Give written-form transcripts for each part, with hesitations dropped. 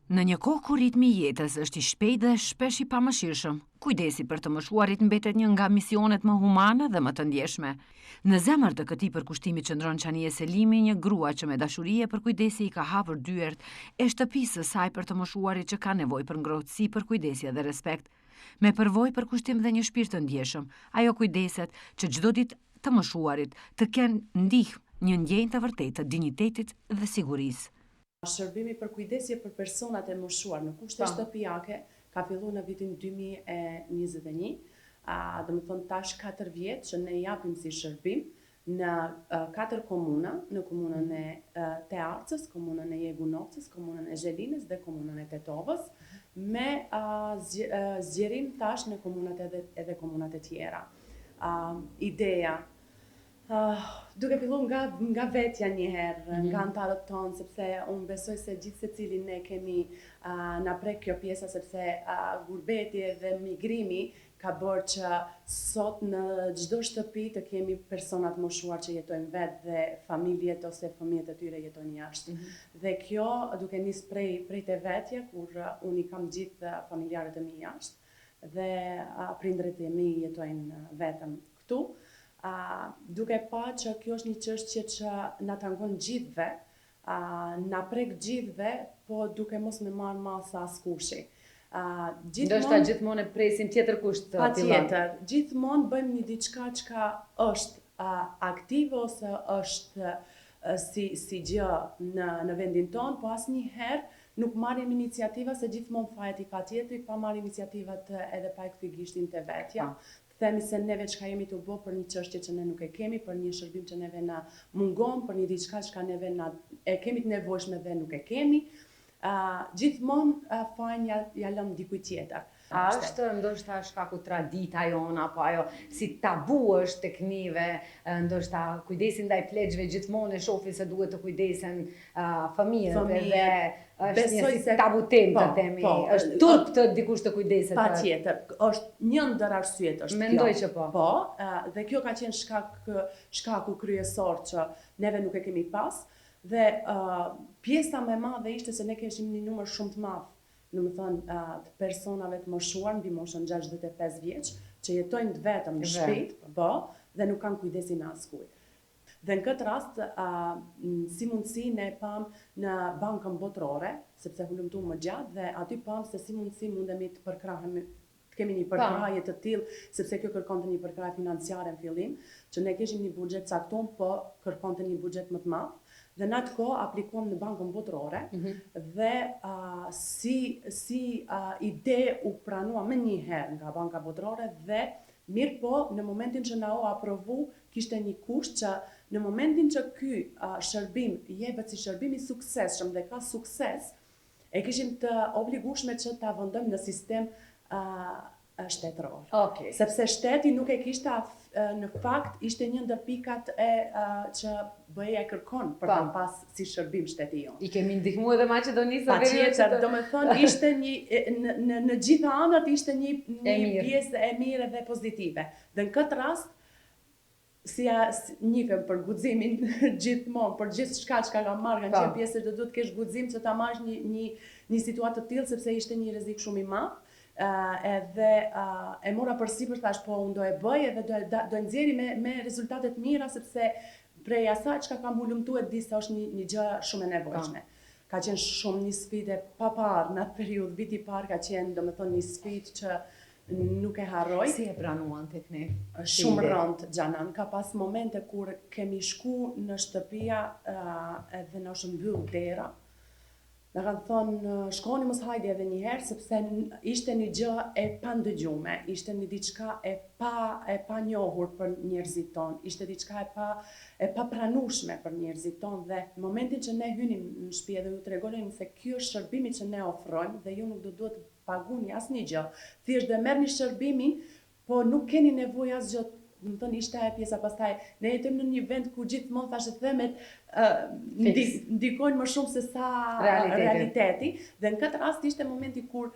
Në një kohë kur ritmi i jetës është i shpejtë dhe shpesh i pamëshirshëm, kujdesi për të moshuarit mbetet një nga misionet më humane dhe më të ndjeshme. Në zemër të këtij përkushtimi qëndron Çania Selimi, një grua që me dashuri e për kujdesi i ka hapur dyert e shtëpisë së saj për të moshuarit që ka nevojë për ngrohtësi, për kujdesje dhe respekt. Me përvojë, përkushtim dhe një shpirt të ndjeshëm, ajo kujdeset që çdo ditë të moshuarit të kenë ndihmë një ndjenjë të vërtetë të dinjitetit dhe sigurisë. Shërbimi për kujdesje për personat e moshuar në kushte shtëpiake ka filluar në vitin 2021, dhe më thonë tash 4 vjetë që ne japim si shërbim në 4 komuna, në komunën e Tearcës, komunën e Jegunovcës, komunën e Zhelinës dhe komunën e Tetovës, me zgjerim tash në komunat edhe komunat e tjera. Ideja duke fillu nga vetja njëherë, nga antarët tonë, sepse unë besoj se gjithë se cilin ne kemi na prek kjo pjesa, sepse gurbeti dhe migrimi ka bërë që sot në çdo shtëpi të kemi personat moshuar që jetojnë vetë dhe familjet ose fëmijët e tyre jetojnë jashtë. Dhe kjo duke nis prej te vetja, kur unë i kam gjithë familjarët e mi jashtë dhe prindrit e mi jetojnë vetëm këtu, duke pa që kjo është një çështje që na tangon gjithëve, na prek gjithëve, po duke mos me marrë masa askushi. Ndoshta gjithmonë e presim tjetër kusht të fillon. Patjetër, gjithmonë bëjmë një diçka që është aktive ose është si gjë në vendin tonë, po asnjëherë nuk marrim iniciativa se gjithmonë fajet i ka tjetri, pa marrë iniciativat edhe pa e kthy gishtin te vetja. Themi se neve çka jemi të bë për një çështje që ne nuk e kemi, për një shërbim që neve na mungon, për një diçka që neve e kemi të nevojshme dhe nuk e kemi, gjithmonë fajin ja lëm dikujt tjetër. A është ndoshta shkaku tradita jona, apo ajo si tabu është tek neve, ndoshta kujdesi ndaj pleqve gjithmonë e shohin se duhet të kujdesen fëmijët dhe është një si tabu temë të themi, është turp të dikush të kujdeset. Patjetër, është një ndër arsyet është kjo. Mendoj që po. Po, dhe kjo ka qenë shkaku kryesor që neve nuk e kemi pas, dhe pjesa më e madhe ishte se ne kishim një numër shumë të madh, në më thënë, të personave të moshuar mbi moshën 65 vjeç, që jetojnë të vetëm në shtëpi, po, dhe nuk kanë kujdesin askujt. Dhe në këtë rast, si mundësi ne pam në bankën botërore, sepse hulumtu më gjatë, dhe aty pam se si mundësi mundemi të përkrahemi, të kemi një përkrahje të tillë, sepse kjo kërkonte një përkrahje financiare në fillim, që ne kishim një buxhet caktuar, po kërkonte një buxhet më të madh. Dhe në atë kohë aplikuam në bankën botërore dhe si ide u pranua më njëherë nga banka botërore dhe mirë po në momentin që na u aprovu kishte një kusht që në momentin që ky shërbim jepet si shërbim i suksesshëm dhe ka sukses, e kishim të obligueshme që ta vendojmë në sistem shtetëror. Sepse shteti nuk e kishte në fakt ishte një ndër pikat që BE-ja kërkon për ta pas si shërbim shteti jon. I kemi ndihmuar edhe Maqedonisë. Patjetër, domethënë ishte në gjitha anët ishte një pjesë e mirë dhe pozitive. Dhe në këtë rast si njifem për guximin gjithmonë, për gjithë shka që ka marrë nga qenë pjesë, do të kesh guxim që ta marrësh një situatë të tillë sepse ishte një rrezik shumë i madh. Edhe e mora përsipër thash po unë do e bëj edhe do nxjerri me rezultate të mira sepse prej asaj çka kam hulumtuar di se është një gjë shumë e nevojshme. Ka qenë shumë një sfidë pa parë në atë periudhë, viti i parë ka qenë domethënë një sfidë që nuk e harroj. Si e pranuan tek ne? Shumë rënd xhanan, ka pas momente kur kemi shku në shtëpia edhe na shëmbyll dera. Në kanë thonë, shkoni mos hajde edhe njëherë, sepse ishte një gjë e pandëgjume, ishte një diçka e pa njohur për njerëzit tonë, ishte diçka e pa pranueshme për njerëzit tonë dhe në momentin që ne hynim në shtëpi dhe ju tregonim se ky është shërbimi që ne ofrojmë dhe ju nuk do duhet të paguni asnjë gjë, thjesht do merrni shërbimin, po nuk keni nevojë asgjë. Më thënë ishte e pjesa pastaj, ne jetojmë në një vend ku gjithmonë thashë themet ndikojnë më shumë se sa realiteti. Dhe në këtë rast ishte momenti kur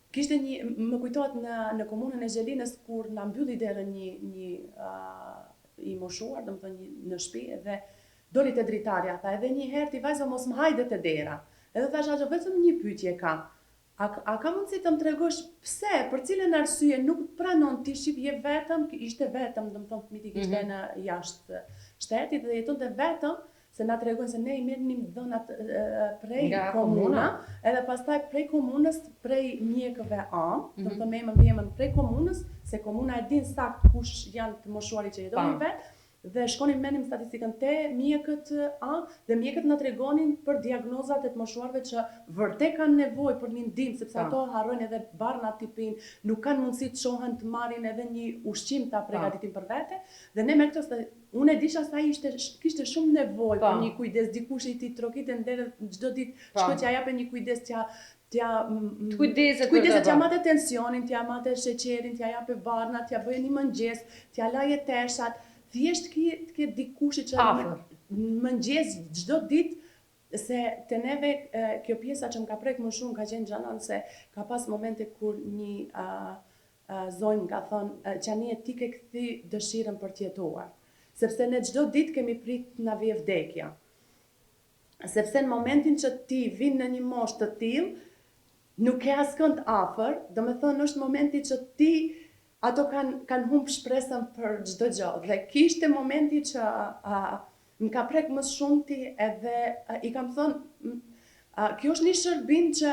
kishte më kujtohet në komunën e Zhelinës kur na mbylli derën një i moshuar, domethënë në shtëpi dhe doli te dritarja, tha edhe një herë ti vajzo mos më hajde te dera. Edhe thash ajo vetëm një pyetje kam. A ka mundësi të më tregosh pse, për cilën arsye nuk pranon ti shqip je vetëm, ishte vetëm, domethënë fëmijët ishte në jashtë shtetit dhe jetonte vetëm, se na tregojnë se ne i merrnim dhënat prej komuna, edhe pastaj prej komunës, prej mjekëve domethënë me emrin prej komunës, se komuna e din sakt kush janë të moshuarit që jetonin vetë. Dhe shkonin menim statistikën te mjekët dhe mjekët na tregonin për diagnozat e të moshuarve që vërtet kanë nevojë për një ndihmë, sepse ato harrojnë edhe barna tipin, nuk kanë mundësi të shohen të marrin edhe një ushqim ta përgatitin për vete. Dhe ne me këto unë e disha se ai kishte shumë nevojë për një kujdes, dikush i t'i trokitën deri çdo ditë, shkoj t'ja japë një kujdes t'ja mate tensionin, t'ja mate sheqerin, t'ja japë barna, t'ja bëje një mëngjes, t'ja laje teshat. Thjesht ke dikushi që mëngjes çdo ditë se te neve kjo pjesa që më ka prek më shumë ka qenë Xhanan se ka pas momente kur një zonjë më ka thonë Qanie ti ke kthi dëshirën për të jetuar. Sepse ne çdo ditë kemi prit na vije vdekja. Sepse në momentin që ti vin në një moshë të tillë, nuk ke askënd afër, domethënë është momenti që ti ato kanë humb shpresën për çdo gjë. Dhe kishte momenti që më ka prek më shumë ti edhe i kam thënë kjo është një shërbim që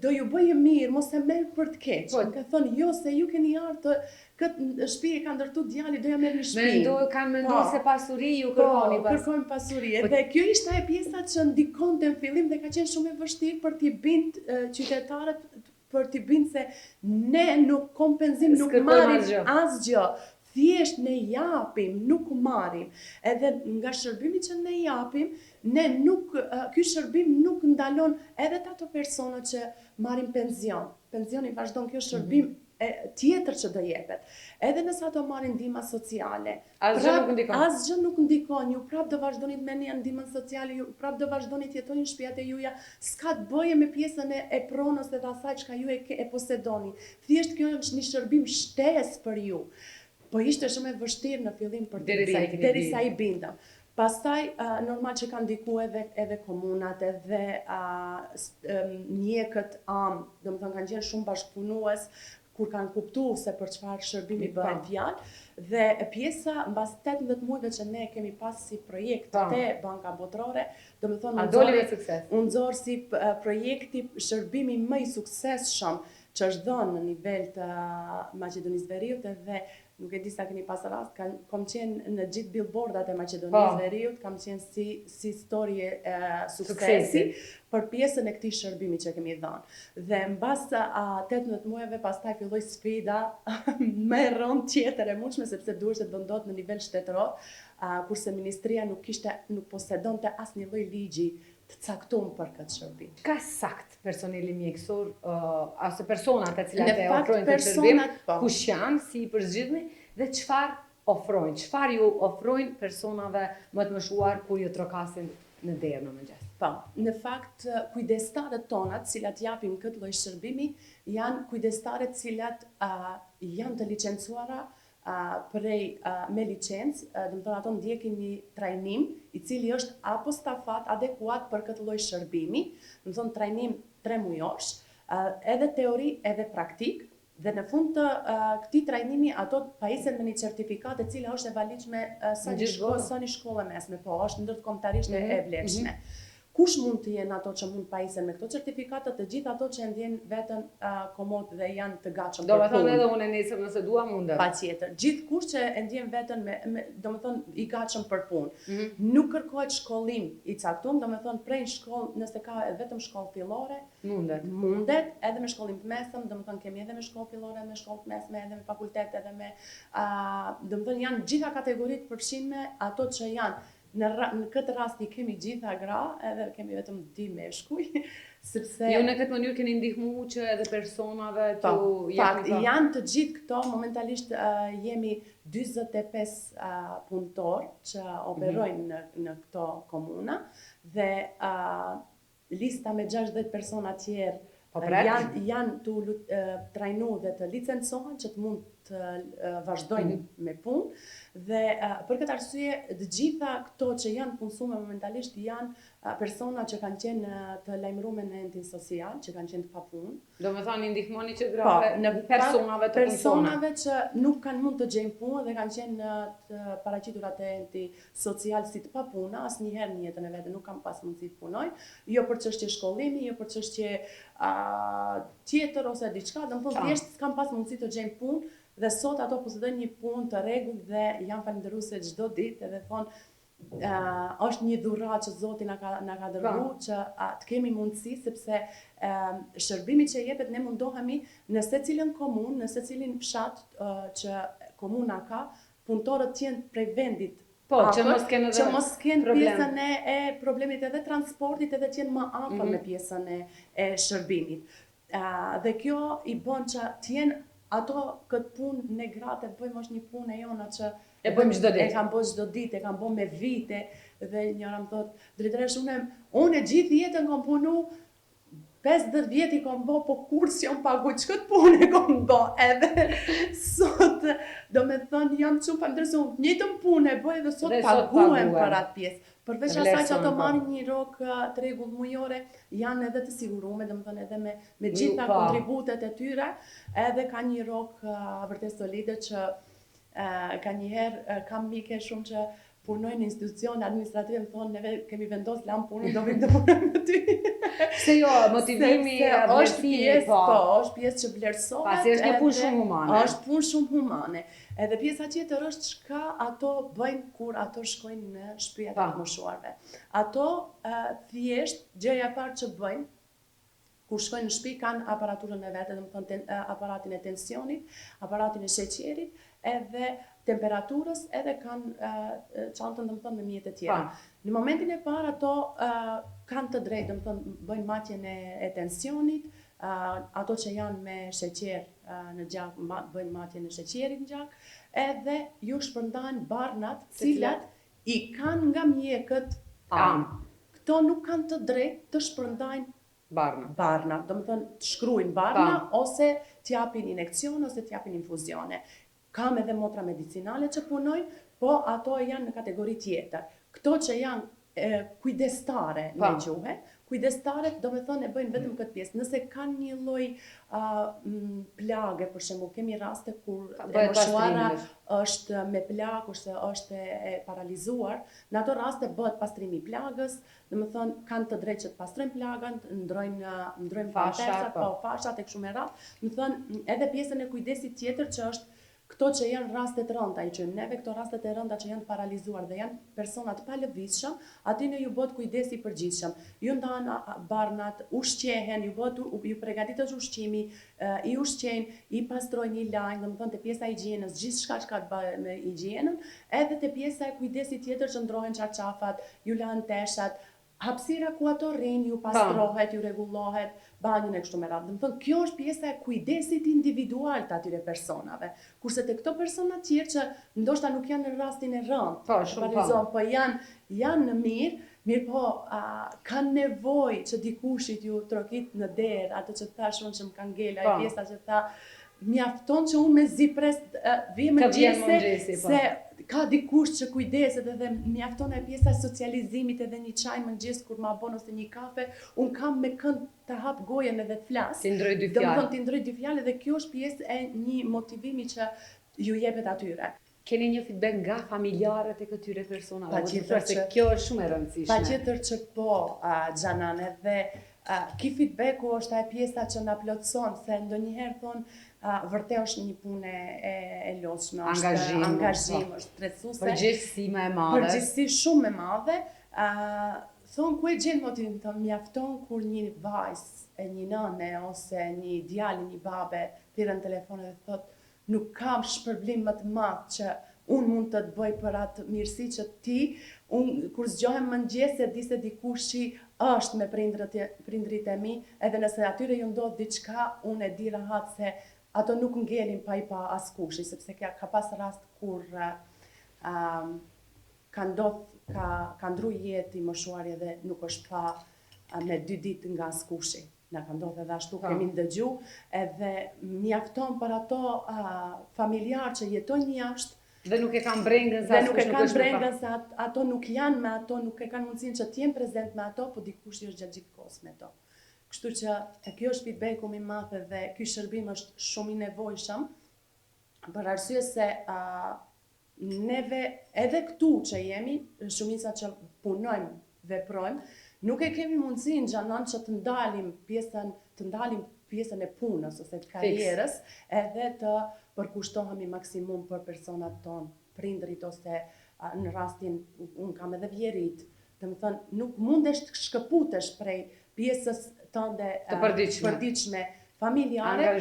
do ju bëjë mirë, mos e merr për të keq. Më ka thënë jo se ju keni ardhur këtë shtëpi e ka ndërtu djali, doja merr një shtëpi. Kanë menduar se pasuri ju kërkoni pas. Kërkojmë pasuri. Edhe kjo ishte ajo pjesa që ndikonte në fillim dhe ka qenë shumë e vështirë për t'i bind qytetarët për t'i bindë se ne nuk kompenzim, nuk marrim asgjë. Thjesht ne japim, nuk marrim. Edhe nga shërbimi që ne japim, ky shërbim nuk ndalon edhe ato persona që marrin penzion. Penzioni vazhdon, kjo shërbim tjetër që do jepet. Edhe nëse ato marrin ndihma sociale, asgjë nuk ndikon, ju prap do vazhdoni të merrni ndihmën sociale, ju prap do vazhdoni të jetoni në shtëpiat e juaja, s'ka të bëje me pjesën e pronës dhe asaj çka ju e posedoni. Thjesht kjo është një shërbim shtesë për ju. Po ishte shumë e vështirë në fillim për derisa i bindëm. Pastaj, normal që kanë ndikuar edhe komunat, edhe mjekët domethënë kanë qenë shumë bashkëpunues, kur kanë kuptuar se për çfarë shërbimi bëhet fjalë, dhe pjesa mbas 18 muajve që ne kemi pas si projekt te Banka Botërore, domethënë unë nxorr si projekti shërbimi më i suksesshëm që është dhënë në nivel të Maqedonisë Veriut, edhe nuk e di sa keni pas rast, kam qenë në gjithë billboardat e Maqedonisë Veriut, kam qenë si storie suksesi për pjesën e këtij shërbimi që kemi dhënë. Dhe mbas 18 muajve pastaj filloi sfida më e rëndë tjetër e mundshme, sepse duhej të vendohet në nivel shtetëror, kurse ministria nuk posedonte asnjë lloj ligji të caktuar për këtë shërbim. Ka sakt personeli mjekësor ose personat e cilat e ofrojnë këtë shërbim, kush janë, si i përzgjidhni dhe çfarë ofrojnë, çfarë ju ofrojnë personave më të moshuar kur ju trokasin në derë në mëngjes? Po, në fakt kujdestarët tona, të cilat japim këtë lloj shërbimi, janë kujdestarët të cilat janë të licencuara me licencë, domethënë ato ndjekin një trajnim i cili është apo stafat adekuat për këtë lloj shërbimi, domethënë trajnim 3 mujosh, edhe teori edhe praktik, dhe në fund të këtij trajnimi ato pajisen me një certifikat e cila është e validshme sa një shkolle mesme, po është ndërkombëtarisht e vlefshme. Kush mund të jenë ato që mund pajisen me këto certifikatet, të gjithë ato që ndjen veten komod dhe janë të gatshëm për punë. Domethënë edhe unë nesër nëse dua mundet. Patjetër. Gjithkush që ndjen veten domethënë i gatshëm për punë. Nuk kërkohet shkollim i caktuar, domethënë prej shkollë, nëse ka vetëm shkollë fillore, mundet, edhe me shkollim të mesëm, domethënë kemi edhe me shkollë fillore, me shkollë të mesme, edhe me fakultet, edhe me domethënë janë gjitha kategoritë përfshirme, ato që janë. Në këtë rast i kemi gjitha gra, edhe kemi vetëm 2 meshkuj, sepse... Jo në këtë mënyrë keni ndihmu që edhe personave të janë të gjithë këto, momentalisht jemi 45 punëtor që operojnë në këto komuna, dhe lista me 60 persona tjerë janë të trajnu dhe të licencohen që të mund të vazhdojnë me punë dhe për këtë arsye të gjitha këto që janë punësuar momentalisht janë persona që kanë qenë të lajmëruar në entin social, që kanë qenë të papunë. Do me thoni ndihmoni që grave në personave të personave që nuk kanë mund të gjejnë punë dhe kanë qenë të paraqitura te enti social si të papuna, asnjëherë në jetën e vet nuk kanë pas mundësi të punojnë, jo për çështje shkollimi, jo për çështje tjetër ose diçka, domethënë thjesht s'kan pas mundësi të gjejnë punë dhe sot ato posëdojnë një punë të rregullt dhe janë falëndëruese çdo ditë edhe thonë është një dhuratë që Zoti na ka dërguar që të kemi mundësi sepse shërbimi që jepet ne mundohemi në secilën komunë, në secilin fshat që komuna ka, punëtorët të jenë prej vendit. Që mos kenë pjesën e problemit edhe transportit edhe të jenë më afër me pjesën e shërbimit. Dhe kjo i bën që të jenë ato këtë punë ne gratë bëjmë është një punë e jona që e bëjmë çdo ditë. E kam bërë çdo ditë, e kam bërë me vite dhe njëra më thotë, drejtëresh unë gjithë jetën kam punu 50 vjet i kam bërë, po kur s'jam paguar ç'kët punë kam bërë. Edhe sot do me thënë jam shumë falëndëruese, unë njëjtën punë e bëj dhe sot paguhem për atë pjesë. Përveç asaj që ato marrin një rrok të rregull mujore, janë edhe të siguruar, domethënë edhe me gjitha kontributet e tyre, edhe ka një rrok vërtet solide që ka njëherë kam mike shumë që punojnë në institucione administrative, më thonë neve kemi vendosur lan punën, do vim të punojmë me ty. Se jo, motivimi është pjesë që vlerësohet. Pasi është një punë shumë humane. Është punë shumë humane. Edhe pjesa tjetër është çka ato bëjnë kur ato shkojnë në shtëpiat e moshuarve. Ato thjesht gjëja e parë që bëjnë kur shkojnë në shtëpi kanë aparaturën e vet, domethënë aparatin e tensionit, aparatin e sheqerit, edhe temperaturës, edhe kanë çantën domethënë me mjete tjera. Në momentin e parë ato kanë të drejtë, domethënë bëjnë matjen e tensionit, ato që janë me sheqer në gjak bëjnë matjen e sheqerit në gjak, edhe ju shpërndajnë barnat, cilat i kanë nga mjekët Këto nuk kanë të drejtë të shpërndajnë barna, do më thënë të shkruajnë barna ose t'japin injekcione ose t'japin infuzione. Kam edhe motra medicinale që punojnë, po ato janë në kategori tjetër. Këto që janë kujdestare në gjuhe, kujdestare do me thënë e bëjnë vetëm këtë pjesë. Nëse kanë një lloj plage, për shembull, kemi raste kur e moshuara është me plagë ose është e paralizuar, në ato raste bëhet pastrimi i plagës, do me thënë kanë të drejtë që të pastrojnë plagën, ndrojnë fashat e kështu me radhë. Do me thënë edhe pjesën e kujdesit tjetër që është këto që janë rastet rënda, i qëjmë neve këto rastet e rënda që janë paralizuar dhe janë personat pa lëvizshëm, atyne ju bëhet kujdesi i përgjithshëm. Ju ndanë barnat, ushqehen, ju përgatitet ushqimi, i ushqejnë, i pastrojnë, i lajnë, dhe më thënë të pjesa higjienës, gjithë shka që ka të bëjë me higjienën, edhe të pjesa e kujdesi tjetër që ndrohen qarqafat, ju lanë teshat, hapësira ku ato rrinë, ju pastrohet, ju rregullohet, banjën e kështu me radhë. Dhe më thënë, kjo është pjesa e kujdesit individual të atyre personave. Kurse të këto persona tjerë që ndoshta nuk janë në rastin e rëndë, po janë në mirë po kanë nevojë që dikushit ju trokit në derë, ato që thash unë që më kanë ngel, ai pjesa që tha, mjafton që unë me zipres vje më gjese, se ka dikush që kujdeset edhe mjafton e pjesa socializimit edhe një çaj mëngjes kur ma bon ose një kafe, unë kam me kënd të hap gojen edhe të flas. Ti ndroj dy fjalë. Ti ndroj dy fjalë dhe kjo është pjesë e një motivimi që ju jepet atyre. Keni një feedback nga familjarët e këtyre personave? Patjetër që kjo është shumë e rëndësishme. Patjetër që po, Xhanan, edhe ki feedbacku është ajo pjesa që na plotson, se ndonjëherë thonë vërtet është një punë e lodhshme, është angazhim, është stresuse. Përgjegjësi më e madhe. Përgjegjësi shumë e madhe. Thonë ku e gjen motivin, thonë mjafton kur një vajzë e një nëne ose një djalë, një babe thirrën telefon dhe thotë nuk kam shpërblim më të madh që unë mund të të bëj për atë mirësi që ti, unë kur zgjohem mëngjes e di se dikushi është me prindrit e mi, edhe nëse atyre ju ndodh diçka, unë e di rahat se ato nuk ngelin pa i pa askushi, sepse ka pas rast kur ka ndru jetë i moshuarje dhe nuk është pa me 2 ditë nga skushi. Na ka ndodhur edhe ashtu, kemi ndëgju, edhe mjafton për ato familjarë që jetojnë jashtë. Dhe nuk e kanë brengën Dhe nuk e kanë brengën se ato nuk janë me ato, nuk e kanë mundësinë që t'jenë prezent me ato, po dikush është gjatë gjithë kohës me to. Kështu që kjo është feedbacku më i madh dhe ky shërbim është shumë i nevojshëm, për arsye se neve edhe këtu që jemi, shumica që punojmë, veprojmë, nuk e kemi mundësinë gjanon që të ndalim pjesën e punës ose të karrierës, edhe të përkushtohemi maksimum për personat tonë, prindrit ose në rastin unë kam edhe vjerit. Domethënë nuk mundesh të shkëputesh prej pjesës tënde të përditshme familjare,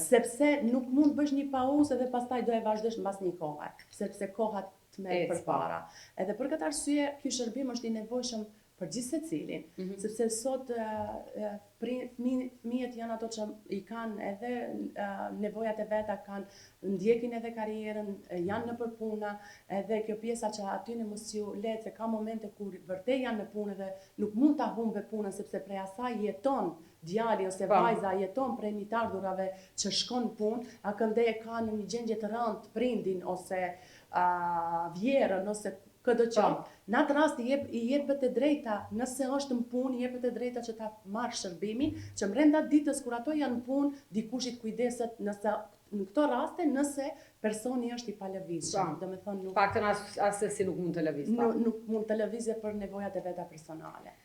sepse nuk mund bësh një pauzë dhe pastaj do e vazhdosh mbas një kohe, sepse koha të merr përpara. Edhe për këtë arsye ky shërbim është i nevojshëm për gjithë secilin, sepse sot fëmijët janë ato që i kanë edhe nevojat e veta, ndjekin edhe karrierën, janë në përpuna, edhe kjo pjesa që aty në mos ju letë, se ka momente kur vërtet janë në punë dhe nuk mund ta humbe punën, sepse prej asaj jeton djali ose vajza, jeton prej një të ardhurave që shkon punë, akëndej ka në një gjendje të rëndë prindin ose vjerën ose këtë qëmë. Në atë rast i jepet e drejta, nëse është në punë, i jepet e drejta që ta marrë shërbimin, që brenda ditës kur ato janë punë, dikush i kujdeset në këto raste nëse personi është i palëvizshëm. Paktën asesi nuk mund të lëvizë. Nuk mund të lëvizë për nevojat e veta personale.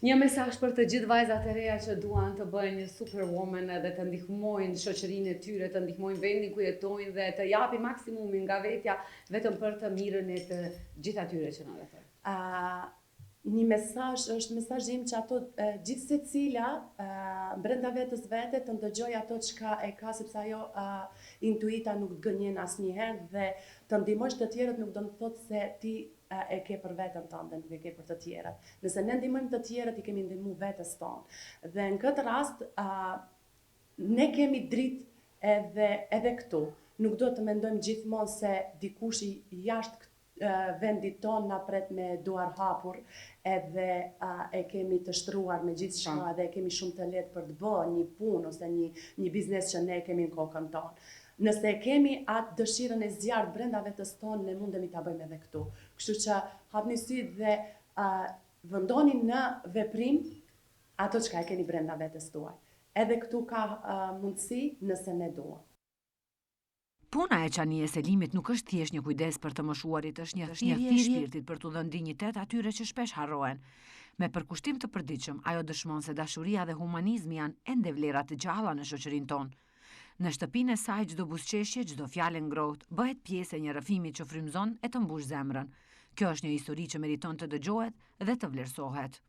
Një mesazh për të gjithë vajzat e reja që duan të bëjnë një superwoman dhe të ndihmojnë shoqërinë e tyre, të ndihmojnë vendin ku jetojnë dhe të japin maksimumin nga vetja vetëm për të mirën e të gjithë atyre që na referojnë. Një mesazh është mesazhi im që ato gjithë secila brenda vetës vete të ndëgjoj ato çka e ka, sepse ajo intuita nuk të gënjen asnjëherë dhe të ndihmosh të tjerët nuk do të thotë se ti e ke për veten tënde, nuk e ke për të tjerët. Nëse ne ndihmojmë të tjerët, i kemi ndihmuar vetes tonë. Dhe në këtë rast ne kemi dritë edhe këtu. Nuk do të mendojmë gjithmonë se dikush i jashtë vendit tonë na pret me duar hapur edhe e kemi të shtruar me gjithçka dhe e kemi shumë të lehtë për të bërë një punë ose një biznes që ne kemi në kokën tonë. Nëse kemi atë dëshirën e zjarrt brenda vetes tonë, ne mundemi ta bëjmë edhe këtu. Kështu që hapni sy dhe vendoni në veprim ato çka e keni brenda vetes tuaj. Edhe këtu ka mundësi nëse ne duam. Puna e Çanijes Selimit nuk është thjesht një kujdes për të moshuarit, është një thirrje e shpirtit për t'u dhënë dinjitet atyre që shpesh harrohen. Me përkushtim të përditshëm, ajo dëshmon se dashuria dhe humanizmi janë ende vlera të gjalla në shoqërinë tonë. Në shtëpinë e saj çdo buzëqeshje, çdo fjalë ngrohtë bëhet pjesë e një rrëfimi që frymëzon e të mbush zemrën. Kjo është një histori që meriton të dëgjohet dhe të vlerësohet.